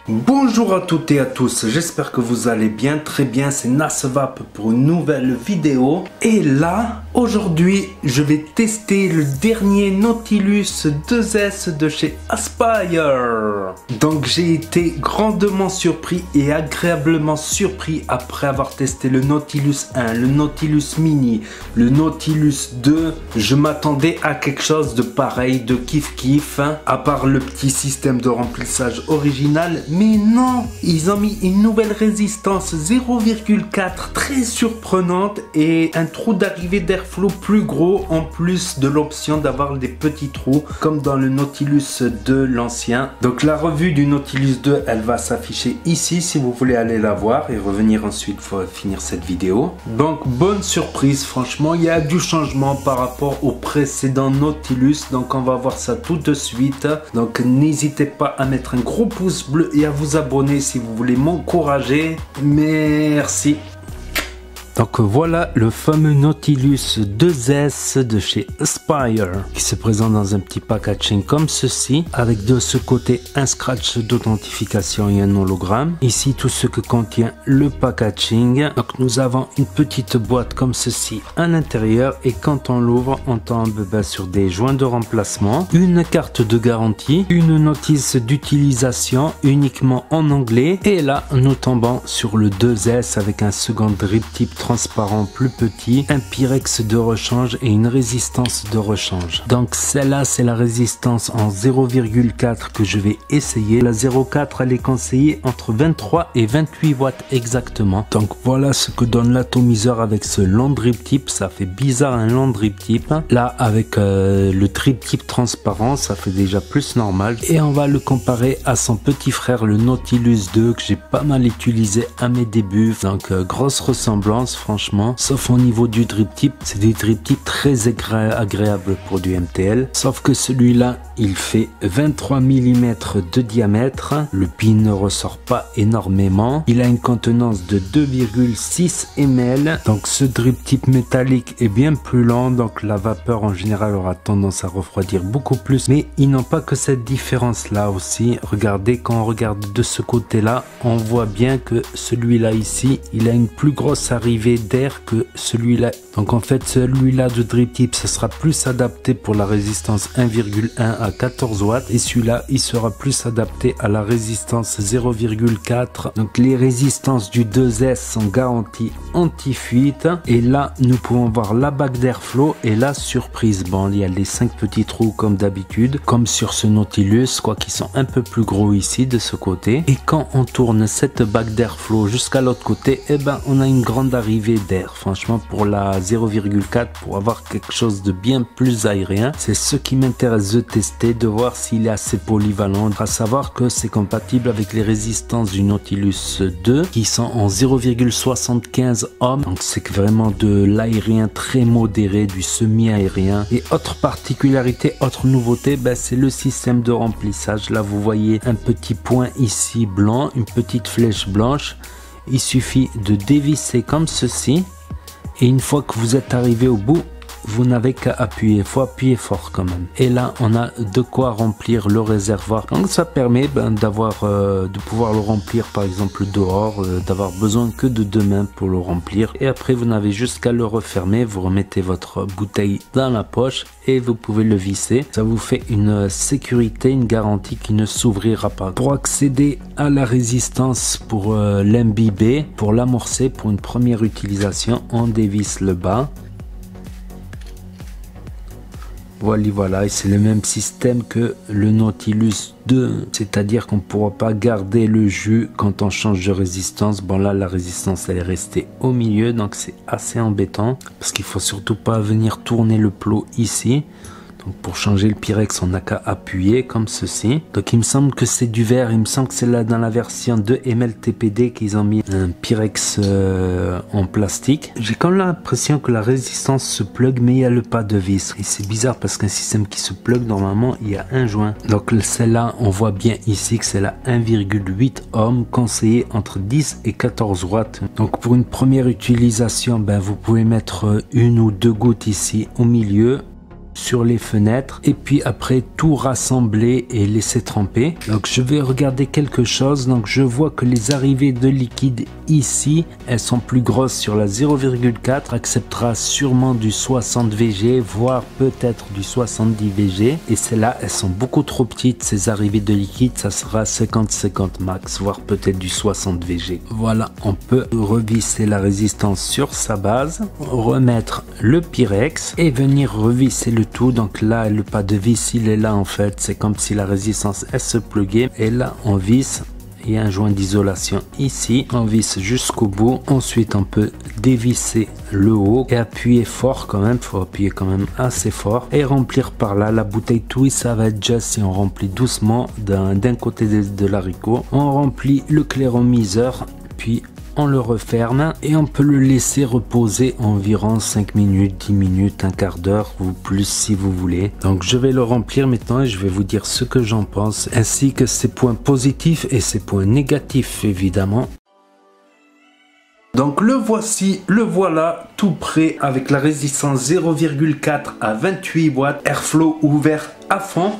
Bonjour à toutes et à tous, j'espère que vous allez bien, très bien, c'est Nasvap pour une nouvelle vidéo. Et là, aujourd'hui, je vais tester le dernier Nautilus 2S de chez Aspire. Donc j'ai été grandement surpris et agréablement surpris après avoir testé le Nautilus 1, le Nautilus Mini, le Nautilus 2. Je m'attendais à quelque chose de pareil, de kiff, hein, à part le petit système de remplissage original. Mais non, ils ont mis une nouvelle résistance 0,4 très surprenante et un trou d'arrivée d'airflow plus gros en plus de l'option d'avoir des petits trous comme dans le Nautilus 2 l'ancien. Donc la revue du Nautilus 2 elle va s'afficher ici si vous voulez aller la voir et revenir ensuite pour finir cette vidéo. Donc bonne surprise, franchement il y a du changement par rapport au précédent Nautilus, donc on va voir ça tout de suite. Donc n'hésitez pas à mettre un gros pouce bleu et à vous abonner si vous voulez m'encourager. Merci. Donc voilà le fameux Nautilus 2S de chez Aspire qui se présente dans un petit packaging comme ceci, avec de ce côté un scratch d'authentification et un hologramme. Ici tout ce que contient le packaging. Donc nous avons une petite boîte comme ceci à l'intérieur et quand on l'ouvre on tombe sur des joints de remplacement, une carte de garantie, une notice d'utilisation uniquement en anglais et là nous tombons sur le 2S avec un second drip type transparent plus petit, un pyrex de rechange et une résistance de rechange. Donc celle-là c'est la résistance en 0,4 que je vais essayer. La 0,4 elle est conseillée entre 23 et 28 watts exactement. Donc voilà ce que donne l'atomiseur avec ce long drip tip. Ça fait bizarre un long drip tip. Là avec le drip tip transparent ça fait déjà plus normal. Et on va le comparer à son petit frère le Nautilus 2 que j'ai pas mal utilisé à mes débuts. Donc grosse ressemblance franchement, sauf au niveau du drip tip. C'est des drip tips très agréables pour du MTL, sauf que celui-là il fait 23 mm de diamètre. Le pin ne ressort pas énormément. Il a une contenance de 2,6 ml. Donc ce drip tip métallique est bien plus lent, donc la vapeur en général aura tendance à refroidir beaucoup plus, mais ils n'ont pas que cette différence là aussi. Regardez, quand on regarde de ce côté là, on voit bien que celui-là ici il a une plus grosse arrivée d'air que celui-là. Donc en fait celui-là de drip tip ce sera plus adapté pour la résistance 1,1 à 14 watts et celui-là il sera plus adapté à la résistance 0,4. donc les résistances du 2S sont garanties anti-fuite et là nous pouvons voir la bague d'airflow et la surprise. Bon, il y a les 5 petits trous comme d'habitude, comme sur ce Nautilus, quoi, qui sont un peu plus gros ici de ce côté. Et quand on tourne cette bague d'airflow jusqu'à l'autre côté, et ben on a une grande arrivée d'air. Franchement pour la 0,4, pour avoir quelque chose de bien plus aérien, c'est ce qui m'intéresse de tester, de voir s'il est assez polyvalent. À savoir que c'est compatible avec les résistances du Nautilus 2 qui sont en 0,75 ohms, donc c'est vraiment de l'aérien très modéré, du semi-aérien. Et autre particularité, autre nouveauté, ben, c'est le système de remplissage. Là vous voyez un petit point ici blanc, une petite flèche blanche. Il suffit de dévisser comme ceci et une fois que vous êtes arrivé au bout, vous n'avez qu'à appuyer. Il faut appuyer fort quand même. Et là, on a de quoi remplir le réservoir. Donc ça permet de pouvoir le remplir par exemple dehors, d'avoir besoin que de 2 mains pour le remplir. Et après, vous n'avez juste qu'à le refermer. Vous remettez votre bouteille dans la poche et vous pouvez le visser. Ça vous fait une sécurité, une garantie qui ne s'ouvrira pas. Pour accéder à la résistance pour l'imbiber, pour l'amorcer pour une première utilisation, on dévisse le bas. Voilà, et c'est le même système que le Nautilus 2, c'est-à-dire qu'on ne pourra pas garder le jus quand on change de résistance. Bon là la résistance elle est restée au milieu, donc c'est assez embêtant parce qu'il faut surtout pas venir tourner le plot ici. Donc pour changer le pyrex on n'a qu'à appuyer comme ceci. Donc il me semble que c'est du verre, il me semble que c'est là dans la version de MLTPD qu'ils ont mis un pyrex en plastique. J'ai quand même l'impression que la résistance se plug mais il y a le pas de vis. Et c'est bizarre parce qu'un système qui se plug normalement il y a un joint. Donc celle-là on voit bien ici que c'est la 1,8 ohm conseillée entre 10 et 14 watts. Donc pour une première utilisation ben, vous pouvez mettre 1 ou 2 gouttes ici au milieu. sur les fenêtres et puis après tout rassembler et laisser tremper. Donc je vais regarder quelque chose. Donc je vois que les arrivées de liquide ici, elles sont plus grosses sur la 0,4, acceptera sûrement du 60 VG, voire peut-être du 70 VG. Et celles-là, elles sont beaucoup trop petites. Ces arrivées de liquide, ça sera 50-50 max, voire peut-être du 60 VG. Voilà, on peut revisser la résistance sur sa base, remettre le Pyrex et venir revisser le tout. Donc là, le pas de vis, il est là en fait. C'est comme si la résistance, elle se pluguait. Et là, on visse. Il y a un joint d'isolation ici, on visse jusqu'au bout. Ensuite on peut dévisser le haut et appuyer fort quand même, il faut appuyer quand même assez fort et remplir par là. La bouteille Twist, ça va être juste si on remplit doucement d'un côté de l'haricot. On remplit le clairomiseur, puis on le referme et on peut le laisser reposer environ 5 minutes, 10 minutes, un quart d'heure ou plus si vous voulez. Donc je vais le remplir maintenant et je vais vous dire ce que j'en pense ainsi que ses points positifs et ses points négatifs évidemment. Donc le voici, le voilà tout prêt avec la résistance 0,4 à 28 watts, airflow ouvert à fond.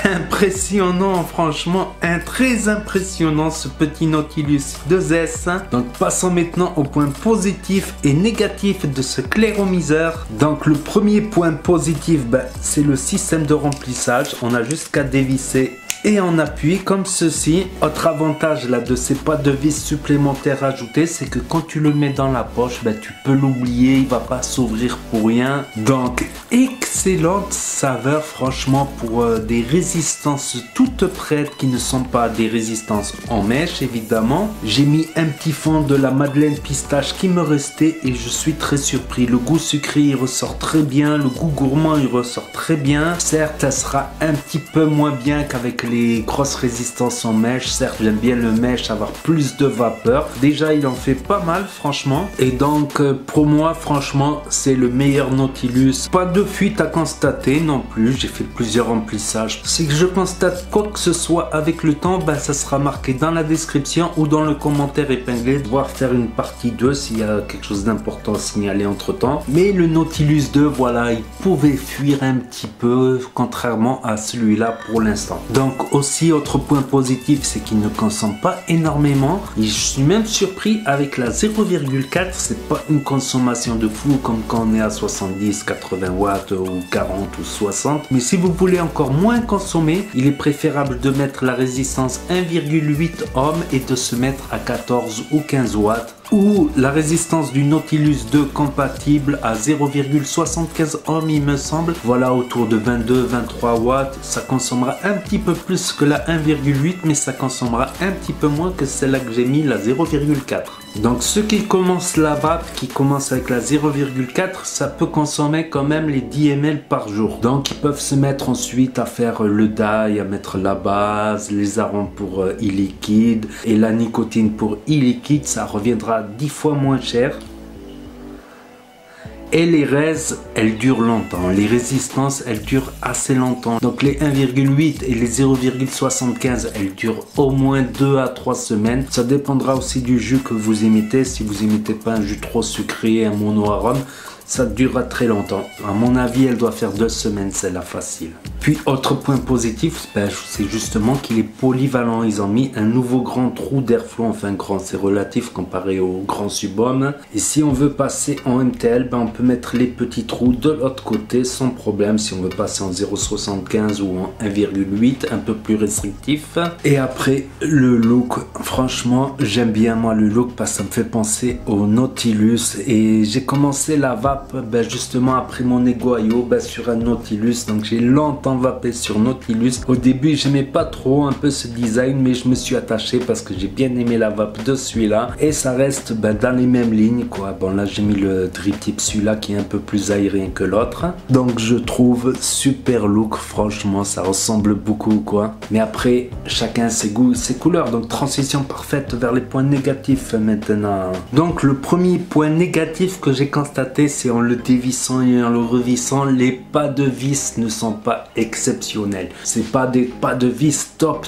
Impressionnant, franchement, très impressionnant ce petit Nautilus 2S. Donc passons maintenant au point positif et négatif de ce clairomiseur. Donc le premier point positif, c'est le système de remplissage. On a juste qu'à dévisser et on appuie comme ceci. Autre avantage là de ces pas de vis supplémentaires ajoutés, c'est que quand tu le mets dans la poche, tu peux l'oublier, il va pas s'ouvrir pour rien. Donc excellente saveur franchement pour des résistances toutes prêtes qui ne sont pas des résistances en mèche évidemment. J'ai mis un petit fond de la Madeleine pistache qui me restait et je suis très surpris. Le goût sucré il ressort très bien, le goût gourmand il ressort très bien. Certes ça sera un petit peu moins bien qu'avec les grosses résistances en mèche. Certes j'aime bien le mèche, avoir plus de vapeur. Déjà il en fait pas mal franchement. Et donc pour moi franchement c'est le meilleur Nautilus. Pas de fuite à constater non plus. J'ai fait plusieurs remplissages. Si je constate quoi que ce soit avec le temps, ça sera marqué dans la description ou dans le commentaire épinglé. Devoir faire une partie 2 s'il y a quelque chose d'important à signaler entre temps. Mais le Nautilus 2, voilà, il pouvait fuir un petit peu contrairement à celui-là pour l'instant. Donc aussi autre point positif, c'est qu'il ne consomme pas énormément. Et je suis même surpris avec la 0,4, c'est pas une consommation de fou comme quand on est à 70, 80 watts ou 40 ou 60. Mais si vous voulez encore moins consommer, il est préférable de mettre la résistance 1,8 ohm et de se mettre à 14 ou 15 watts. Ou la résistance du Nautilus 2 compatible à 0,75 ohm il me semble. Voilà, autour de 22-23 watts. Ça consommera un petit peu plus que la 1,8 mais ça consommera un petit peu moins que celle-là que j'ai mis, la 0,4. Donc ceux qui commencent la vape, qui commencent avec la 0,4, ça peut consommer quand même les 10 ml par jour. Donc ils peuvent se mettre ensuite à faire le dye, à mettre la base, les arômes pour e-liquide et la nicotine pour e-liquide, ça reviendra 10 fois moins cher. Et les raises, elles durent longtemps. Les résistances, elles durent assez longtemps. Donc les 1,8 et les 0,75, elles durent au moins 2 à 3 semaines. Ça dépendra aussi du jus que vous émettez. Si vous émettez pas un jus trop sucré, un mono-arôme, ça durera très longtemps. À mon avis, elle doit faire 2 semaines, celle-là facile. Puis, autre point positif, c'est justement qu'il est polyvalent. Ils ont mis un nouveau grand trou d'airflow. Enfin, grand, c'est relatif comparé au grand Subhomme. Et si on veut passer en MTL, on peut mettre les petits trous de l'autre côté sans problème. Si on veut passer en 0,75 ou en 1,8, un peu plus restrictif. Et après, le look, franchement, j'aime bien moi le look parce que ça me fait penser au Nautilus. Et j'ai commencé la vape justement après mon Eguayo sur un Nautilus. Donc j'ai longtemps vapé sur Nautilus. Au début j'aimais pas trop un peu ce design, mais je me suis attaché parce que j'ai bien aimé la vape de celui-là et ça reste dans les mêmes lignes quoi. Bon là j'ai mis le drip tip, celui-là qui est un peu plus aérien que l'autre. Donc je trouve super look, franchement ça ressemble beaucoup quoi. Mais après chacun ses goûts, ses couleurs. Donc transition parfaite vers les points négatifs maintenant. Donc le premier point négatif que j'ai constaté, c'est en le dévissant et en le revissant, les pas de vis ne sont pas exceptionnel. C'est pas des pas de vis top.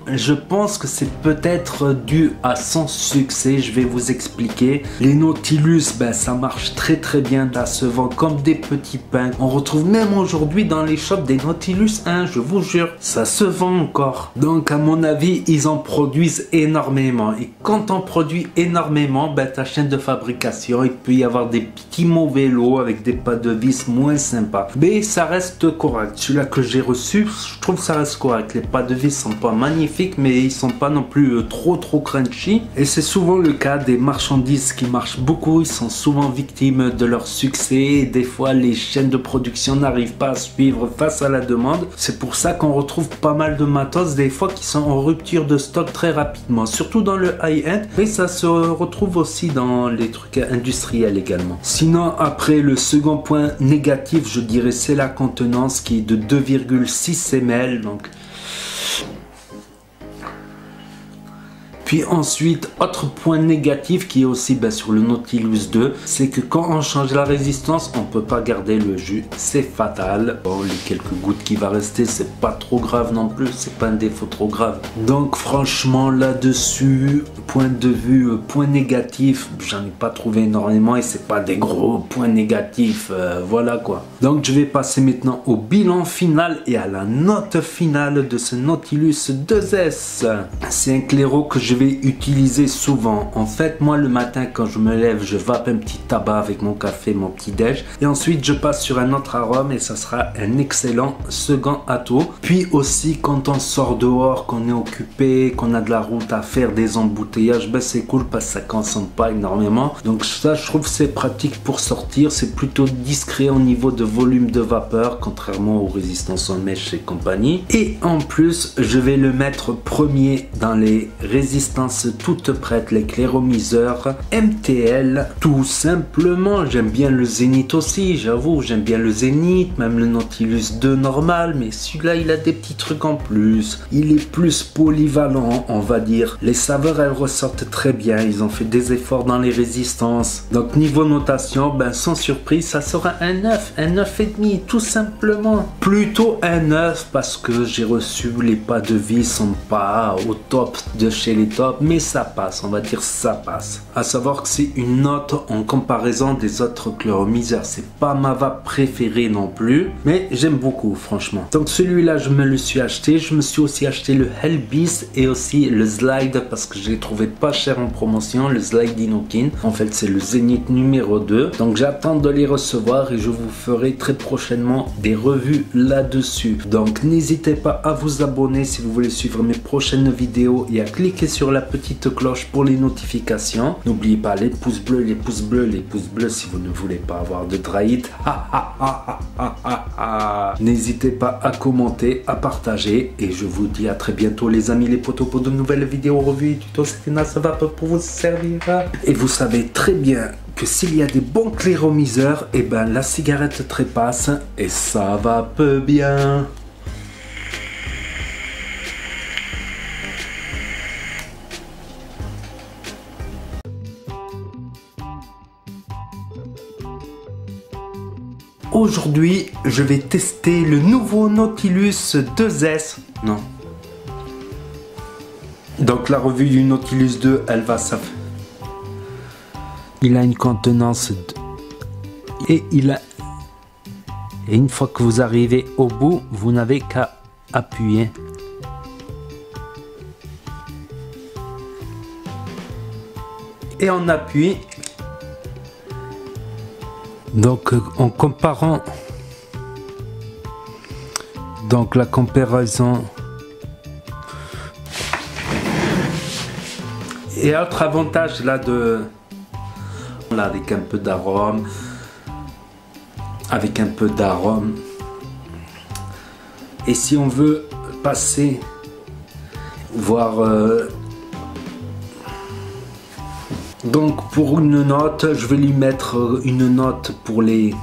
Je pense que c'est peut-être dû à son succès, je vais vous expliquer. Les Nautilus, ça marche très bien, ça se vend comme des petits pains. On retrouve même aujourd'hui dans les shops des Nautilus 1, je vous jure, ça se vend encore. Donc à mon avis, ils en produisent énormément. Et quand on produit énormément, ta chaîne de fabrication, il peut y avoir des petits mauvais lots avec des pas de vis moins sympas. Mais ça reste correct. Celui-là que j'ai reçu, je trouve que ça reste correct. Les pas de vis sont pas magnifiques, mais ils sont pas non plus trop crunchy, et c'est souvent le cas des marchandises qui marchent beaucoup. Ils sont souvent victimes de leur succès et des fois les chaînes de production n'arrivent pas à suivre face à la demande. C'est pour ça qu'on retrouve pas mal de matos des fois qui sont en rupture de stock très rapidement, surtout dans le high-end, mais ça se retrouve aussi dans les trucs industriels également. Sinon, après, le second point négatif, je dirais, c'est la contenance qui est de 2,6 ml, donc. Puis ensuite, autre point négatif qui est aussi sur le Nautilus 2, c'est que quand on change la résistance, on peut pas garder le jus, c'est fatal. Bon, les quelques gouttes qui va rester, c'est pas trop grave non plus, c'est pas un défaut trop grave. Donc franchement là-dessus, point de vue, point négatif, j'en ai pas trouvé énormément et c'est pas des gros points négatifs, voilà quoi. Donc je vais passer maintenant au bilan final et à la note finale de ce Nautilus 2S. C'est un claireau que je vais utiliser souvent. En fait, moi le matin quand je me lève, je vape un petit tabac avec mon café, mon petit déj, et ensuite je passe sur un autre arôme et ça sera un excellent second atout. Puis aussi quand on sort dehors, qu'on est occupé, qu'on a de la route à faire, des embouteillages, c'est cool parce que ça consomme pas énormément. Donc ça, je trouve c'est pratique pour sortir, c'est plutôt discret au niveau de volume de vapeur, contrairement aux résistances en mèche et compagnie. Et en plus, je vais le mettre premier dans les résistances toutes prêtes, les clairomiseurs MTL, tout simplement. J'aime bien le Zénith aussi, j'avoue, j'aime bien le Zénith, même le Nautilus 2 normal, mais celui-là il a des petits trucs en plus, il est plus polyvalent, on va dire. Les saveurs elles ressortent très bien, ils ont fait des efforts dans les résistances. Donc niveau notation, sans surprise, ça sera un 9, un 9,5 tout simplement. Plutôt un 9 parce que j'ai reçu les pas de vis sont pas au top de chez les top, mais ça passe, on va dire ça passe. À savoir que c'est une note en comparaison des autres clairomiseurs. C'est pas ma vape préférée non plus, mais j'aime beaucoup franchement. Donc celui-là je me le suis acheté. Je me suis aussi acheté le Hellbeast et aussi le Slide parce que je l'ai trouvé pas cher en promotion, le Slide Inokin. En fait c'est le Zénith numéro 2. Donc j'attends de les recevoir et je vous ferai très prochainement des revues là-dessus. Donc n'hésitez pas à vous abonner si vous voulez suivre mes prochaines vidéos et à cliquer sur la petite cloche pour les notifications. N'oubliez pas les pouces bleus, si vous ne voulez pas avoir de dry hit. N'hésitez pas à commenter, à partager et je vous dis à très bientôt les amis les potos pour de nouvelles vidéos, revues et tutos. C'était NASVAP pour vous servir. Et vous savez très bien que s'il y a des bons clairomiseurs, la cigarette trépasse et ça va peu bien. Aujourd'hui, je vais tester le nouveau Nautilus 2S. Non. Donc la revue du Nautilus 2, elle va ça. Il a une contenance et une fois que vous arrivez au bout, vous n'avez qu'à appuyer. Et on appuie. Donc en comparant la comparaison et autre avantage là avec un peu d'arôme, et si on veut passer voir donc pour une note, je vais lui mettre une note pour les